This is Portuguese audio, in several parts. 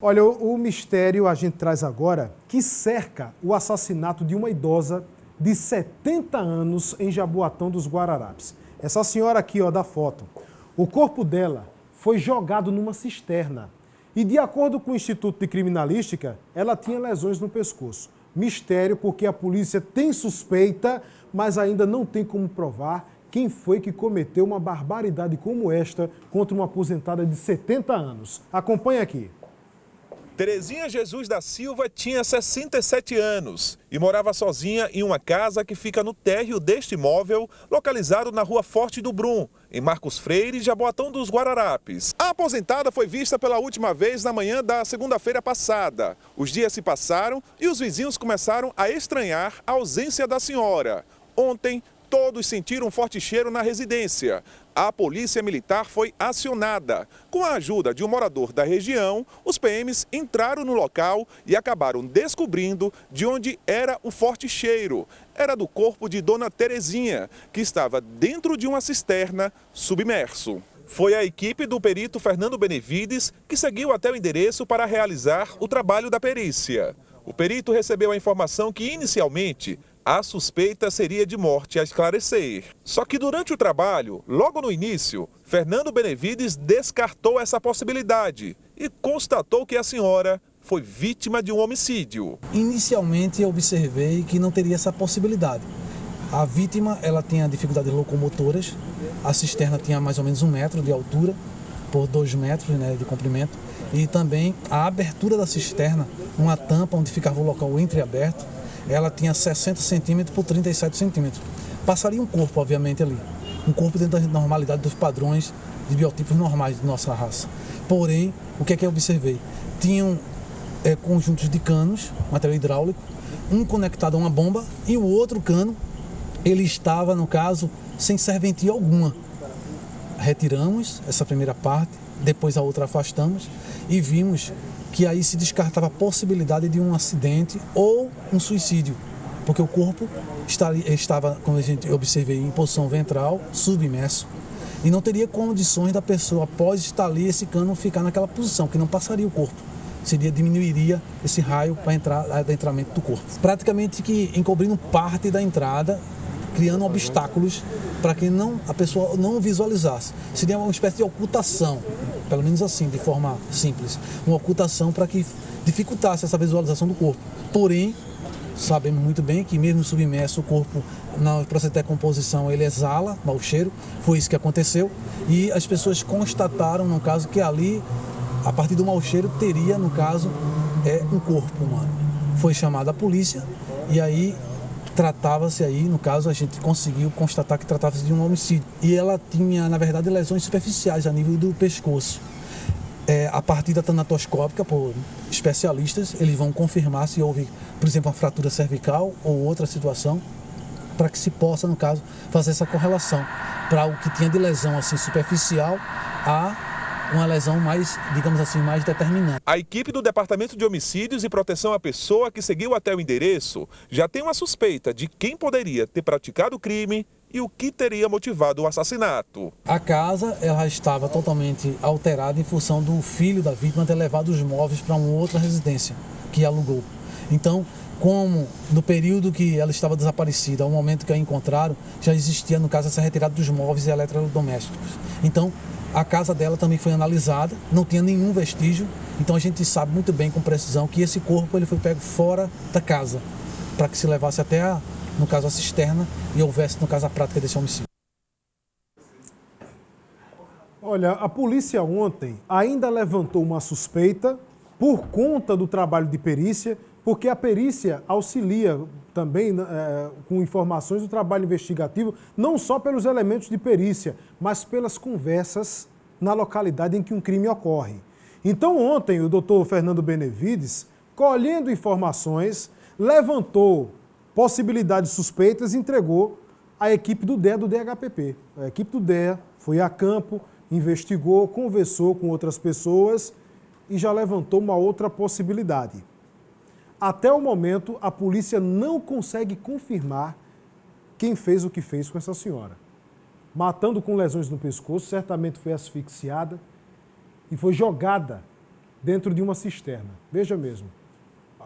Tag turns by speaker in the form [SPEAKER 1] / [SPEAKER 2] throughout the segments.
[SPEAKER 1] Olha, o mistério a gente traz agora que cerca o assassinato de uma idosa de 70 anos em Jaboatão dos Guararapes. Essa senhora aqui, ó, da foto. O corpo dela foi jogado numa cisterna e, de acordo com o Instituto de Criminalística, ela tinha lesões no pescoço. Mistério porque a polícia tem suspeita, mas ainda não tem como provar quem foi que cometeu uma barbaridade como esta contra uma aposentada de 70 anos. Acompanhe aqui.
[SPEAKER 2] Terezinha Jesus da Silva tinha 67 anos e morava sozinha em uma casa que fica no térreo deste imóvel, localizado na Rua Forte do Brum, em Marcos Freire, Jaboatão dos Guararapes. A aposentada foi vista pela última vez na manhã da segunda-feira passada. Os dias se passaram e os vizinhos começaram a estranhar a ausência da senhora. Ontem, todos sentiram um forte cheiro na residência. A polícia militar foi acionada. Com a ajuda de um morador da região, os PMs entraram no local e acabaram descobrindo de onde era o forte cheiro. Era do corpo de Dona Terezinha, que estava dentro de uma cisterna, submerso. Foi a equipe do perito Fernando Benevides que seguiu até o endereço para realizar o trabalho da perícia. O perito recebeu a informação que, inicialmente, a suspeita seria de morte a esclarecer. Só que durante o trabalho, logo no início, Fernando Benevides descartou essa possibilidade e constatou que a senhora foi vítima de um homicídio.
[SPEAKER 3] Inicialmente eu observei que não teria essa possibilidade. A vítima ela tinha dificuldades locomotoras, a cisterna tinha mais ou menos 1 metro de altura por 2 metros, né, de comprimento, e também a abertura da cisterna, uma tampa onde ficava o local entreaberto, ela tinha 60 centímetros por 37 centímetros. Passaria um corpo, obviamente, ali. Um corpo dentro da normalidade dos padrões de biotipos normais de nossa raça. Porém, o que é que eu observei? Tinham conjuntos de canos, material hidráulico, um conectado a uma bomba e o outro cano, ele estava, no caso, sem serventia alguma. Retiramos essa primeira parte, depois a outra afastamos e vimos que aí se descartava a possibilidade de um acidente ou um suicídio, porque o corpo estava, como a gente observei, em posição ventral, submerso, e não teria condições da pessoa, após estar ali, esse cano ficar naquela posição, que não passaria o corpo, diminuiria esse raio para adentramento do corpo. Praticamente que encobrindo parte da entrada, criando obstáculos para que a pessoa não visualizasse. Seria uma espécie de ocultação, pelo menos assim, de forma simples. Uma ocultação para que dificultasse essa visualização do corpo. Porém, sabemos muito bem que mesmo submerso, o corpo, na processo de decomposição, ele exala mau cheiro. Foi isso que aconteceu. E as pessoas constataram, no caso, que ali, a partir do mau cheiro, teria, no caso, um corpo humano. Foi chamada a polícia e aí tratava-se aí, no caso, a gente conseguiu constatar que tratava-se de um homicídio. E ela tinha, na verdade, lesões superficiais a nível do pescoço. A partir da tanatoscópica, por especialistas, eles vão confirmar se houve, por exemplo, uma fratura cervical ou outra situação, para que se possa, no caso, fazer essa correlação para o que tinha de lesão assim, superficial a uma lesão mais, digamos assim, mais determinante.
[SPEAKER 2] A equipe do Departamento de Homicídios e Proteção à Pessoa que seguiu até o endereço já tem uma suspeita de quem poderia ter praticado o crime e o que teria motivado o assassinato.
[SPEAKER 3] A casa ela estava totalmente alterada em função do filho da vítima ter levado os móveis para uma outra residência que alugou. Então, como no período que ela estava desaparecida, ao momento que a encontraram, já existia, no caso, essa retirada dos móveis e eletrodomésticos. Então, a casa dela também foi analisada, não tinha nenhum vestígio, então a gente sabe muito bem com precisão que esse corpo ele foi pego fora da casa, para que se levasse até, no caso, a cisterna e houvesse, no caso, a prática desse homicídio.
[SPEAKER 1] Olha, a polícia ontem ainda levantou uma suspeita por conta do trabalho de perícia, porque a perícia auxilia também com informações do trabalho investigativo, não só pelos elementos de perícia, mas pelas conversas na localidade em que um crime ocorre. Então, ontem, o doutor Fernando Benevides, colhendo informações, levantou possibilidades suspeitas e entregou à equipe do DEA do DHPP. A equipe do DEA foi a campo, investigou, conversou com outras pessoas e já levantou uma outra possibilidade. Até o momento, a polícia não consegue confirmar quem fez o que fez com essa senhora. Matando com lesões no pescoço, certamente foi asfixiada e foi jogada dentro de uma cisterna. Veja mesmo.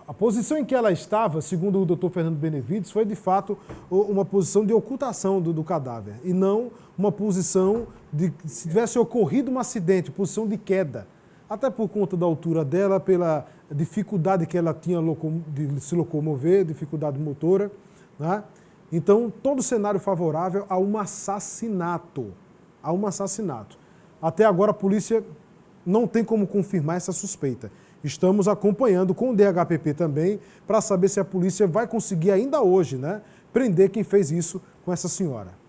[SPEAKER 1] A posição em que ela estava, segundo o doutor Fernando Benevides, foi de fato uma posição de ocultação do cadáver e não uma posição de se tivesse ocorrido um acidente, posição de queda. Até por conta da altura dela, pela dificuldade que ela tinha de se locomover, dificuldade motora, né? Então, todo o cenário favorável a um assassinato. A um assassinato. Até agora, a polícia não tem como confirmar essa suspeita. Estamos acompanhando com o DHPP também para saber se a polícia vai conseguir ainda hoje, né, prender quem fez isso com essa senhora.